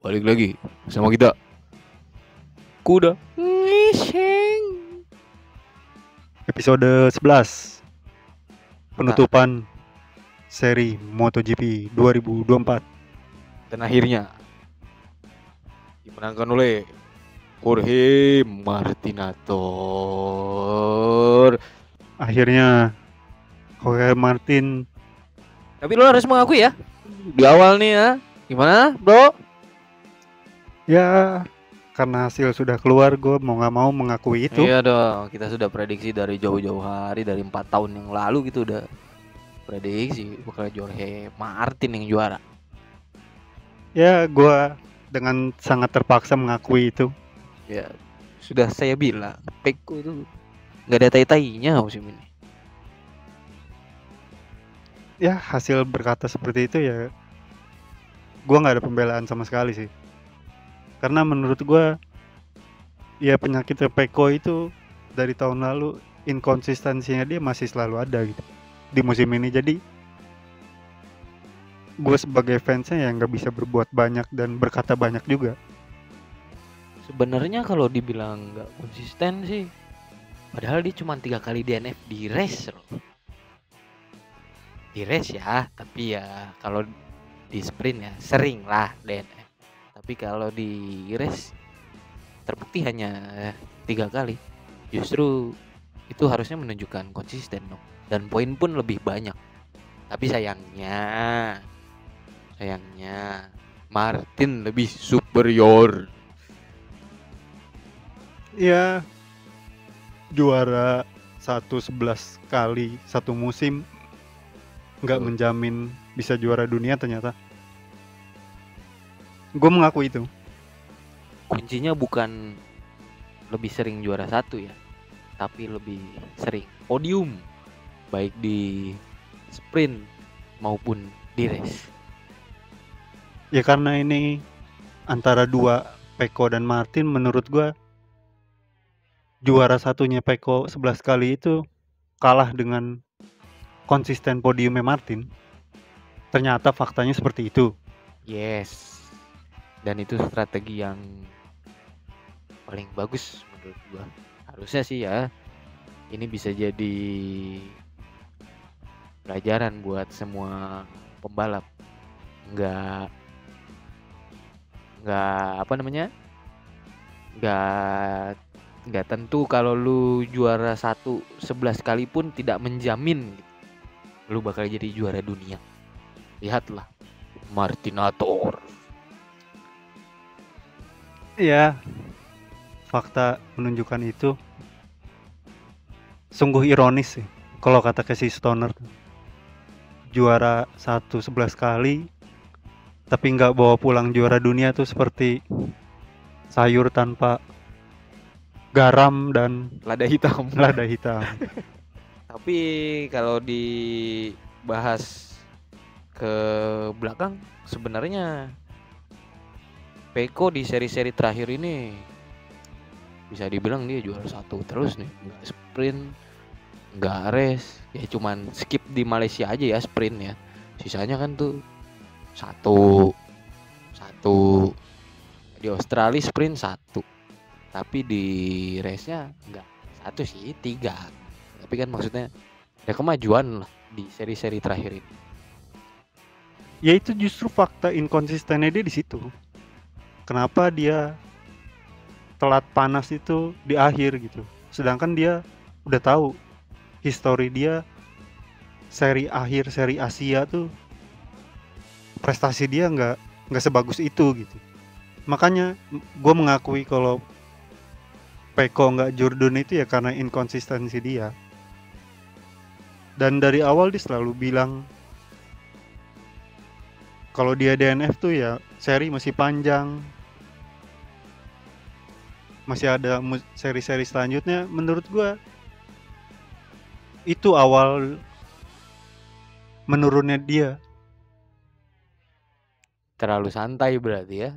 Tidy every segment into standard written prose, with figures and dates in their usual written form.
Balik lagi sama kita Kuda Ngising. Episode 11 Nah, penutupan seri MotoGP 2024. dan akhirnya dimenangkan oleh Jorge Martinator. Akhirnya Jorge Martin, Tapi lo harus mengakui ya, di awal nih ya, gimana bro? ya karena hasil sudah keluar, gue mau nggak mau mengakui itu. Iya dong, kita sudah prediksi dari jauh-jauh hari, dari 4 tahun yang lalu gitu udah prediksi bakal Jorge Martin yang juara. Ya gue dengan sangat terpaksa mengakui itu. Ya sudah saya bilang, Peko itu nggak ada tai-tainya musim ini. Ya hasil berkata seperti itu ya, gue nggak ada pembelaan sama sekali sih. Karena menurut gue, ya penyakit Peko itu dari tahun lalu, inkonsistensinya dia masih selalu ada gitu di musim ini. Jadi gue sebagai fansnya ya nggak bisa berbuat banyak dan berkata banyak juga. Sebenarnya kalau dibilang nggak konsisten sih, padahal dia cuma 3 kali DNF di race loh. Di race ya, tapi ya kalau di sprint ya sering lah DNF. Tapi kalau di race terbukti hanya 3 kali. Justru itu harusnya menunjukkan konsisten dong. Dan poin pun lebih banyak. Tapi sayangnya Martin lebih superior. Ya juara 11 kali satu musim nggak menjamin bisa juara dunia ternyata. Gue mengaku itu. Kuncinya bukan lebih sering juara satu ya, tapi lebih sering podium, baik di sprint maupun di race. Ya karena ini antara dua Peko dan Martin, menurut gue juara satunya Peko 11 kali itu kalah dengan konsisten podiumnya Martin. Ternyata faktanya seperti itu. Yes, dan itu strategi yang paling bagus menurut gua. Harusnya sih ya, ini bisa jadi pelajaran buat semua pembalap. Nggak apa namanya, nggak tentu kalau lu juara 11 kali pun tidak menjamin gitu, lu bakal jadi juara dunia. Lihatlah Martinator. Ya, fakta menunjukkan itu. Sungguh ironis sih kalau kata Casey Stoner. Juara 11 kali tapi nggak bawa pulang juara dunia tuh seperti sayur tanpa garam dan Lada hitam. lada hitam. Tapi kalau dibahas ke belakang, sebenarnya Peko di seri-seri terakhir ini bisa dibilang dia juara satu terus nih. Nggak sprint, nggak race, ya cuman skip di Malaysia aja ya sprint ya. Sisanya kan tuh satu di Australia sprint satu, tapi di race nya nggak satu sih, 3. Tapi kan maksudnya ada kemajuan lah di seri-seri terakhir ini. Ya itu justru fakta inkonsistennya dia di situ. Kenapa dia telat panas itu di akhir gitu. Sedangkan dia udah tahu histori dia seri akhir seri Asia tuh prestasi dia nggak sebagus itu gitu. Makanya gue mengakui kalau Peko nggak Jordan itu ya karena inkonsistensi dia. Dan dari awal dia selalu bilang kalau dia DNF tuh ya seri masih panjang, masih ada seri-seri selanjutnya. Menurut gue itu awal menurunnya dia. Terlalu santai berarti ya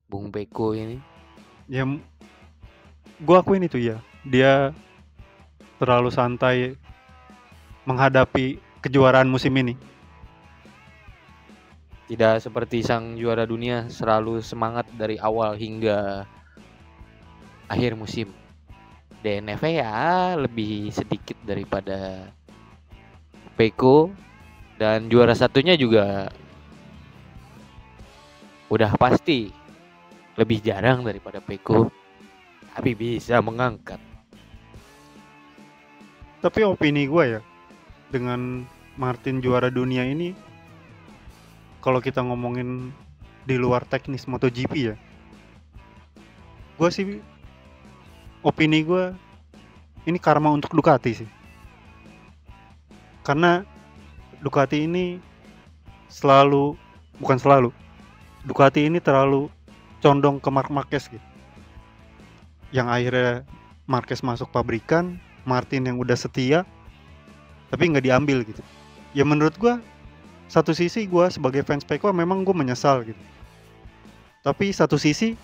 Bung Peko ini. Ya gue akuin itu ya, dia terlalu santai menghadapi kejuaraan musim ini. Tidak seperti sang juara dunia selalu semangat dari awal hingga akhir musim. DNF ya lebih sedikit daripada Peko, dan juara satunya juga udah pasti lebih jarang daripada Peko, tapi bisa mengangkat. Tapi opini gue ya, dengan Martin juara dunia ini, kalau kita ngomongin di luar teknis MotoGP ya, gue sih, opini gue, ini karma untuk Ducati sih. Karena Ducati ini Ducati ini terlalu condong ke Marc Marquez gitu. Yang akhirnya Marquez masuk pabrikan, Martin yang udah setia, tapi nggak diambil gitu. Ya menurut gue, satu sisi gue sebagai fans Peko memang gue menyesal gitu. Tapi satu sisi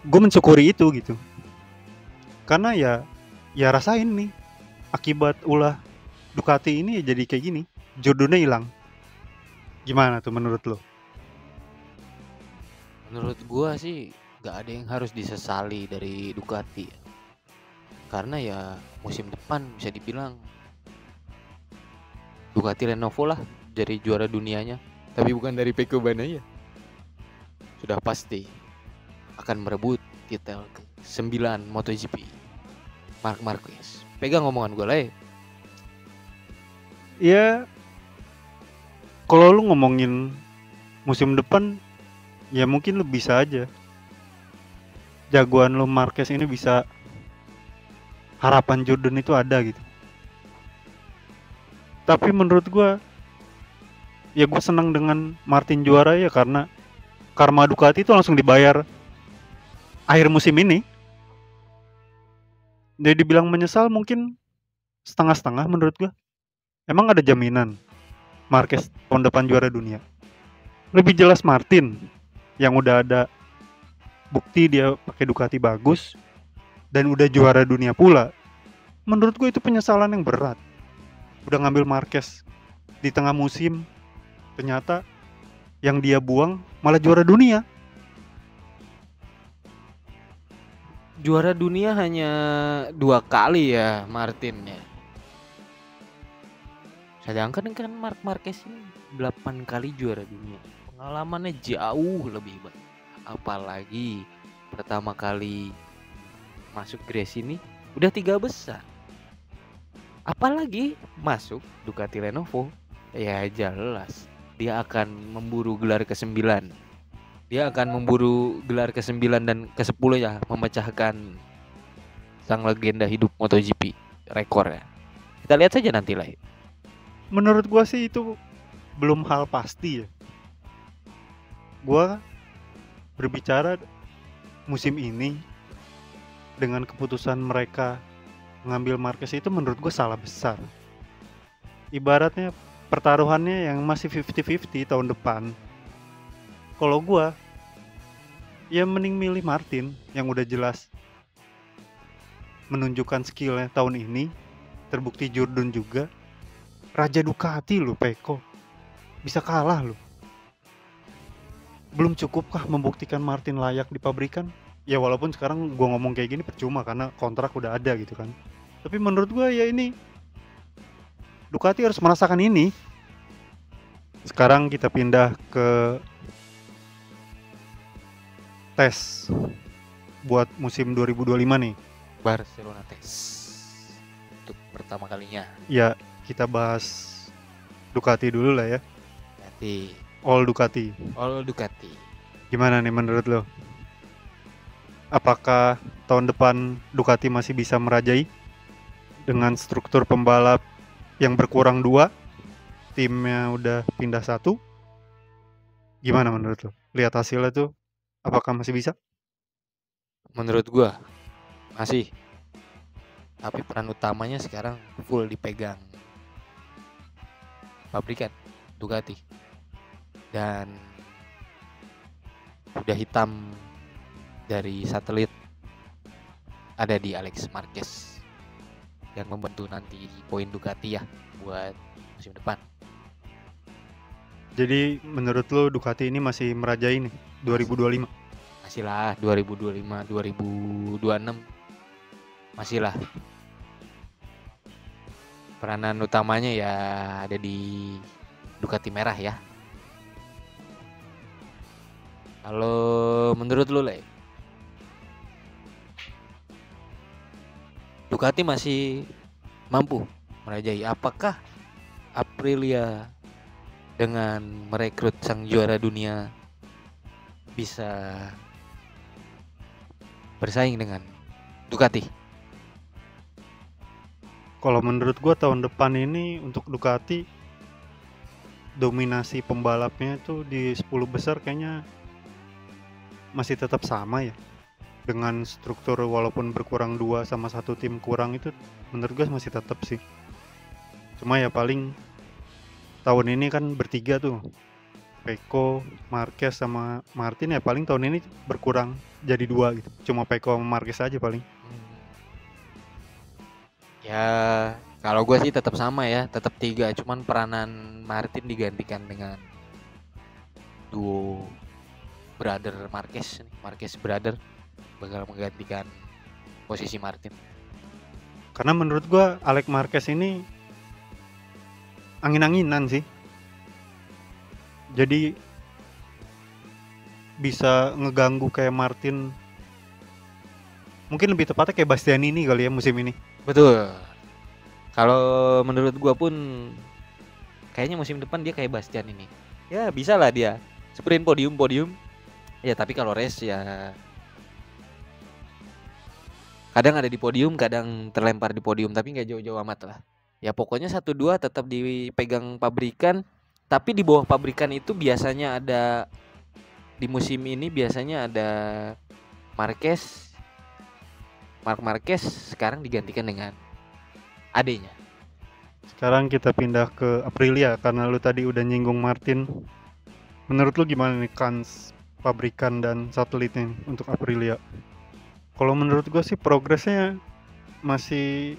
gue mensyukuri itu gitu. Karena ya rasain nih akibat ulah Ducati ini ya jadi kayak gini, jodohnya hilang. Gimana tuh menurut lo? Menurut gua sih nggak ada yang harus disesali dari Ducati, karena ya musim depan bisa dibilang Ducati Lenovo lah jadi juara dunianya, tapi bukan dari Pecco Bagnaia. Sudah pasti akan merebut titel ke-9 MotoGP. Marc Marquez, pegang omongan gue lah ya. Ya kalau lu ngomongin musim depan, ya mungkin lu bisa aja jagoan lu Marquez ini bisa, harapan Jordan itu ada gitu. Tapi menurut gue, ya gue senang dengan Martin juara ya karena karma Ducati itu langsung dibayar akhir musim ini. Jadi dibilang menyesal mungkin setengah-setengah menurut gue. Emang ada jaminan Marquez tahun depan juara dunia? Lebih jelas Martin yang udah ada bukti dia pakai Ducati bagus dan udah juara dunia pula. Menurut gue itu penyesalan yang berat. Udah ngambil Marquez di tengah musim, ternyata yang dia buang malah juara dunia. Juara dunia hanya 2 kali ya Martin ya. Sedangkan kan Marc Marquez ini 8 kali juara dunia. Pengalamannya jauh lebih banyak. Apalagi pertama kali masuk Gresini ini udah 3 besar. Apalagi masuk Ducati Lenovo, ya jelas dia akan memburu gelar ke-9. Dia akan memburu gelar ke-9 dan ke-10 ya, memecahkan sang legenda hidup MotoGP rekor ya. Kita lihat saja nanti lah. Menurut gua sih itu belum hal pasti ya. Gua berbicara musim ini dengan keputusan mereka ngambil Marquez itu menurut gue salah besar. Ibaratnya pertaruhannya yang masih 50-50 tahun depan. Kalau gue, ya mending milih Martin yang udah jelas menunjukkan skillnya tahun ini, terbukti Jordan juga. Raja Ducati lo Pecco, bisa kalah lo. Belum cukupkah membuktikan Martin layak di pabrikan? Ya walaupun sekarang gue ngomong kayak gini percuma karena kontrak udah ada gitu kan. Tapi menurut gue ya ini Ducati harus merasakan ini. Sekarang kita pindah ke tes buat musim 2025 nih. Barcelona tes untuk pertama kalinya. Ya kita bahas Ducati dulu lah ya. Nanti All Ducati. All Ducati. Gimana nih menurut lo? Apakah tahun depan Ducati masih bisa merajai dengan struktur pembalap yang berkurang 2, timnya udah pindah 1? Gimana menurut lo? Lihat hasilnya tuh, apakah masih bisa? Menurut gua masih. Tapi peran utamanya sekarang full dipegang pabrikan Ducati. Dan kuda hitam dari satelit ada di Alex Marquez yang membantu nanti poin Ducati ya buat musim depan. Jadi menurut lu Ducati ini masih merajai nih 2025? Masih lah 2025, 2026 masih lah. Peranan utamanya ya ada di Ducati merah ya. Kalau menurut lu, Le, Ducati masih mampu merajai? Apakah Aprilia dengan merekrut sang juara dunia bisa bersaing dengan Ducati? Kalau menurut gua tahun depan ini untuk Ducati dominasi pembalapnya itu di 10 besar kayaknya masih tetap sama ya. Dengan struktur walaupun berkurang 2 sama 1 tim kurang itu menurut gua masih tetap sih. Cuma ya paling tahun ini kan bertiga tuh. Pecco, Marquez sama Martin ya paling tahun ini berkurang jadi 2 gitu. Cuma Pecco sama Marquez aja paling. Ya kalau gue sih tetap sama ya, tetap 3. Cuman peranan Martin digantikan dengan duo brother Marquez brother bakal menggantikan posisi Martin. Karena menurut gua Alex Marquez ini angin-anginan sih. Jadi bisa ngeganggu kayak Martin. Mungkin lebih tepatnya kayak Bastianini kali ya musim ini. Betul. Kalau menurut gua pun kayaknya musim depan dia kayak Bastian ini. Ya bisa lah dia sprint podium. Ya tapi kalau race ya kadang ada di podium, kadang terlempar di podium, tapi nggak jauh-jauh amat lah. Ya pokoknya 1-2 tetap dipegang pabrikan. Tapi di bawah pabrikan itu biasanya ada, di musim ini biasanya ada Marc Marquez sekarang digantikan dengan adenya. Sekarang kita pindah ke Aprilia karena lu tadi udah nyinggung Martin. Menurut lu gimana nih kans pabrikan dan satelitnya untuk Aprilia? Kalau menurut gue sih progresnya masih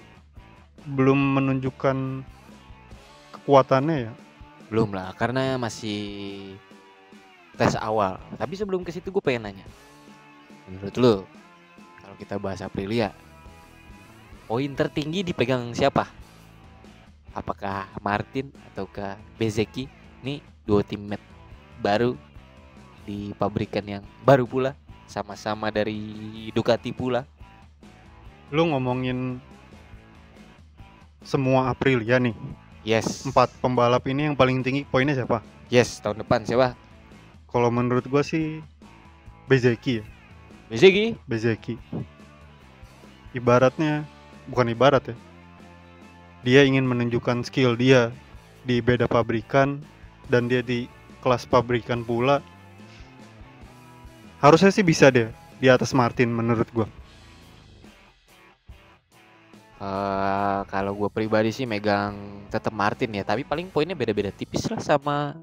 belum menunjukkan kekuatannya ya. Belum lah, karena masih tes awal. Tapi sebelum ke situ gue pengen nanya, menurut lu kalau kita bahas Aprilia, poin tertinggi dipegang siapa? Apakah Martin ataukah Bezzecchi? Ini dua teammate baru di pabrikan yang baru pula, sama-sama dari Ducati pula. Lu ngomongin semua Aprilia nih. Yes. 4 pembalap ini yang paling tinggi poinnya siapa? Yes, tahun depan siapa? Kalau menurut gua sih Bezzecchi ya. Bezzecchi. Ibaratnya, bukan ibarat ya. Dia ingin menunjukkan skill dia di beda pabrikan dan dia di kelas pabrikan pula. Harusnya sih bisa deh di atas Martin menurut gua. Kalau gue pribadi sih megang tetap Martin ya, tapi paling poinnya beda-beda tipis lah sama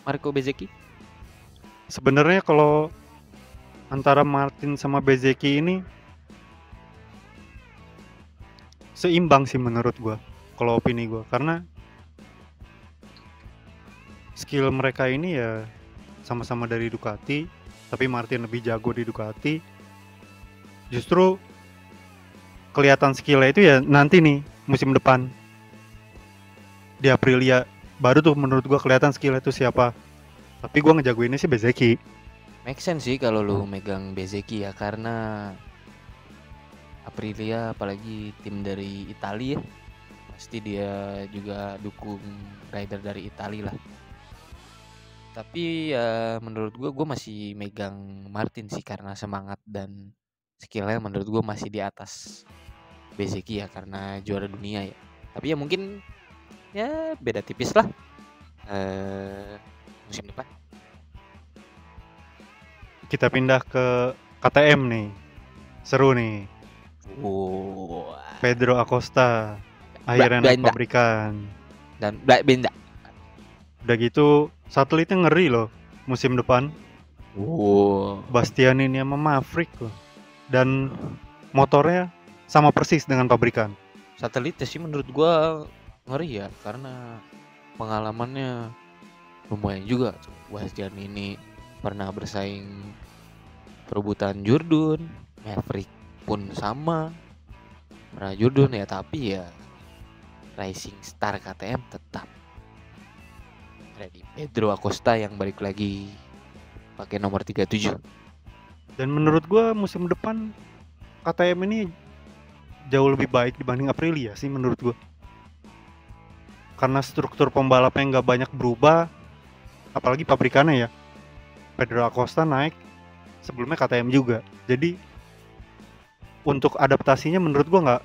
Marco Bezzecchi. Sebenarnya kalau antara Martin sama Bezzecchi ini seimbang sih menurut gua. Kalau opini gua, karena skill mereka ini ya sama-sama dari Ducati, tapi Martin lebih jago di Ducati. Justru kelihatan skillnya itu ya nanti nih musim depan di Aprilia baru tuh menurut gua kelihatan skillnya itu siapa. Tapi gua ngejagoinnya sih Bezzecchi. Make sense sih kalau lu megang Bezzecchi ya, karena Aprilia apalagi tim dari Italia ya, pasti dia juga dukung rider dari Italia lah. Tapi ya menurut gue masih megang Martin sih karena semangat dan skillnya menurut gue masih di atas Bezzecchi ya, karena juara dunia ya. Tapi ya mungkin ya beda tipis lah musim depan. Kita pindah ke KTM nih. Seru nih. Pedro Acosta akhirnya naik pabrikan. Dan Black Benda. Udah gitu satelitnya ngeri loh musim depan. Bastianini sama Maverick loh. Dan motornya sama persis dengan pabrikan. Satelitnya sih menurut gua ngeri ya, karena pengalamannya lumayan juga tuh. Bastian ini pernah bersaing perebutan Jurdun, Maverick pun sama pernah Jurdun ya, tapi ya rising star KTM tetap ada di Pedro Acosta yang balik lagi pakai nomor 37. Dan menurut gua musim depan KTM ini jauh lebih baik dibanding Aprilia sih menurut gua. Karena struktur pembalapnya nggak banyak berubah, apalagi pabrikannya ya. Pedro Acosta naik, sebelumnya KTM juga. Jadi untuk adaptasinya menurut gua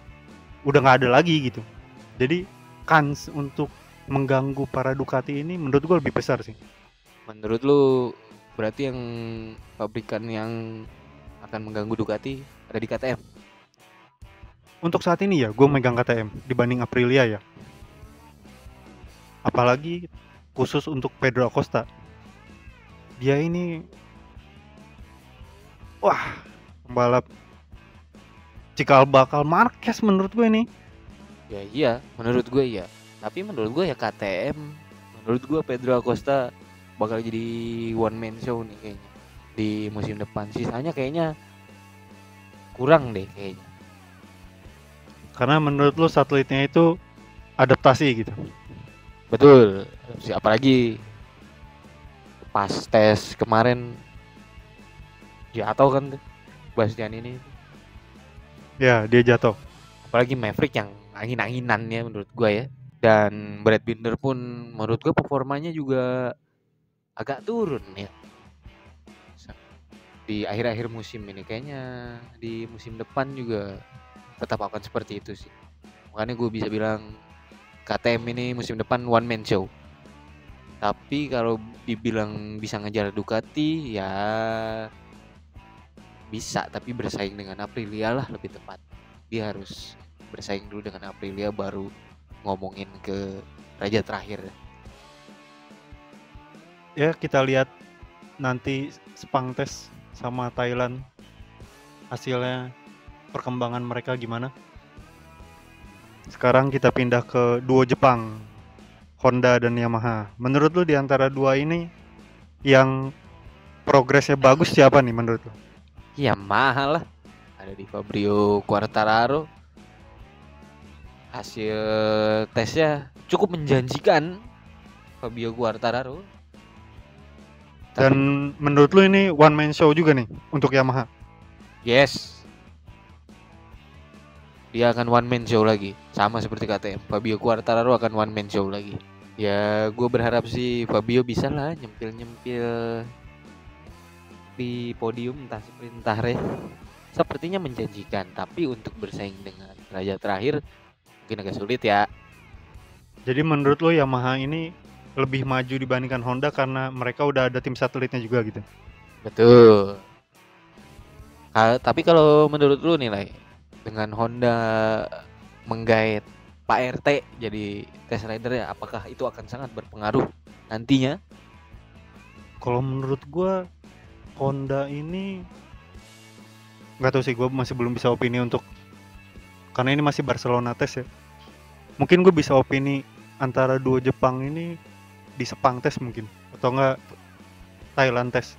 udah nggak ada lagi gitu. Jadi kans untuk mengganggu para Ducati ini menurut gua lebih besar sih. Menurut lu berarti yang pabrikan yang akan mengganggu Ducati ada di KTM? Untuk saat ini ya, gue megang KTM dibanding Aprilia ya. Apalagi khusus untuk Pedro Acosta. Dia ini, wah, pembalap cikal bakal Marquez menurut gue ini. Ya iya, menurut gue iya. Tapi menurut gue ya KTM, menurut gue Pedro Acosta bakal jadi one man show nih kayaknya di musim depan. Sisanya kayaknya kurang deh kayaknya. Karena menurut lo satelitnya itu adaptasi gitu. Betul. Apalagi pas tes kemarin jatuh kan tuh Bastian ini. Ya, dia jatuh. Apalagi Maverick yang angin-anginannya menurut gue ya. Dan Brad Binder pun menurut gue performanya juga agak turun ya. Di akhir-akhir musim ini kayaknya di musim depan juga tetap akan seperti itu sih. Makanya gue bisa bilang KTM ini musim depan one man show. Tapi kalau dibilang bisa ngejar Ducati ya bisa, tapi bersaing dengan Aprilia lah lebih tepat. Dia harus bersaing dulu dengan Aprilia baru ngomongin ke raja terakhir. Ya, kita lihat nanti Sepang tes sama Thailand hasilnya, perkembangan mereka gimana. Sekarang kita pindah ke duo Jepang, Honda dan Yamaha. Menurut lu di antara dua ini yang progresnya bagus siapa nih menurut lu? Yamaha lah, ada di Fabio Quartararo. Hasil tesnya cukup menjanjikan Fabio Quartararo. Dan menurut lu ini one man show juga nih untuk Yamaha? Yes, dia akan one man show lagi, sama seperti KTM. Fabio Quartararo akan one man show lagi. Ya gue berharap sih Fabio bisa lah nyempil-nyempil di podium entah sprint entah race. Sepertinya menjanjikan, tapi untuk bersaing dengan raja terakhir mungkin agak sulit ya. Jadi menurut lo Yamaha ini lebih maju dibandingkan Honda karena mereka udah ada tim satelitnya juga gitu? Betul. Tapi kalau menurut lu nilai dengan Honda menggait Pak RT jadi test rider ya, apakah itu akan sangat berpengaruh nantinya? Kalau menurut gua Honda ini nggak tahu sih, gue masih belum bisa opini untuk, karena ini masih Barcelona tes ya. Mungkin gue bisa opini antara dua Jepang ini di Sepang tes mungkin, atau enggak Thailand tes.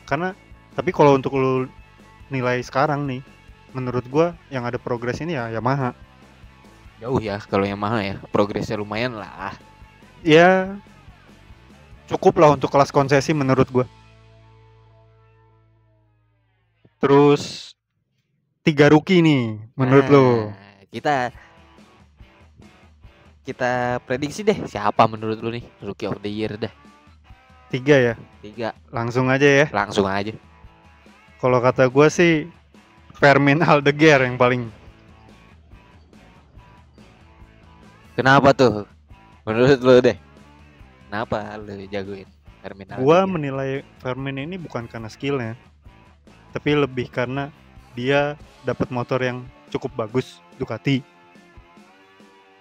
Karena tapi kalau untuk lu nilai sekarang nih, menurut gua yang ada progres ini ya Yamaha. Jauh ya kalau Yamaha ya, progresnya lumayan lah. Ya cukup lah untuk kelas konsesi menurut gua. Terus 3 rookie nih menurut lo? Kita prediksi deh siapa menurut lu nih Rookie of the Year dah. 3 ya? 3. Langsung aja ya. Langsung aja. Kalau kata gua sih Fermin Aldeguer yang paling. Kenapa tuh? Menurut lu deh. Kenapa lu jagoin Fermin Aldeguer? Gua menilai Fermin ini bukan karena skillnya, tapi lebih karena dia dapat motor yang cukup bagus Ducati,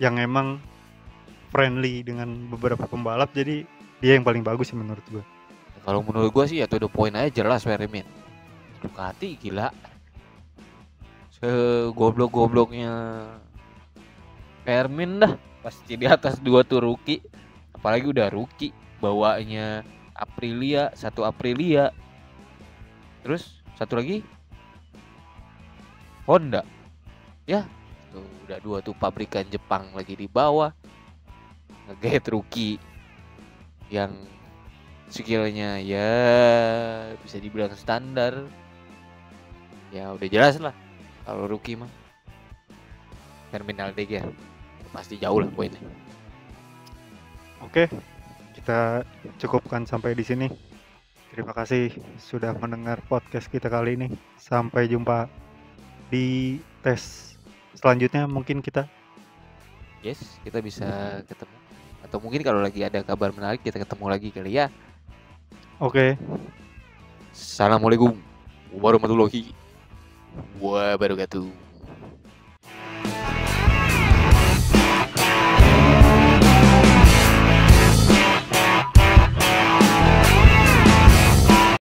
yang emang friendly dengan beberapa pembalap, jadi dia yang paling bagus sih menurut gua. Kalau menurut gua sih ya to the point aja jelas Fermin. Ducati gila. Segoblok-gobloknya Fermin dah pasti di atas 2 tuh rookie. Apalagi udah rookie. bawanya Aprilia, satu Aprilia. Terus satu lagi Honda. Ya, tuh udah 2 tuh pabrikan Jepang lagi di bawah. Ngegait rookie yang skillnya ya bisa dibilang standar. Ya udah jelas lah kalau rookie mah terminal DG pasti jauh lah poinnya. Oke, kita cukupkan sampai di sini. Terima kasih sudah mendengar podcast kita kali ini. Sampai jumpa di tes selanjutnya mungkin kita. Yes, kita bisa ketemu. Atau mungkin kalau lagi ada kabar menarik kita ketemu lagi kali ya. Oke. Assalamualaikum warahmatullahi wabarakatuh.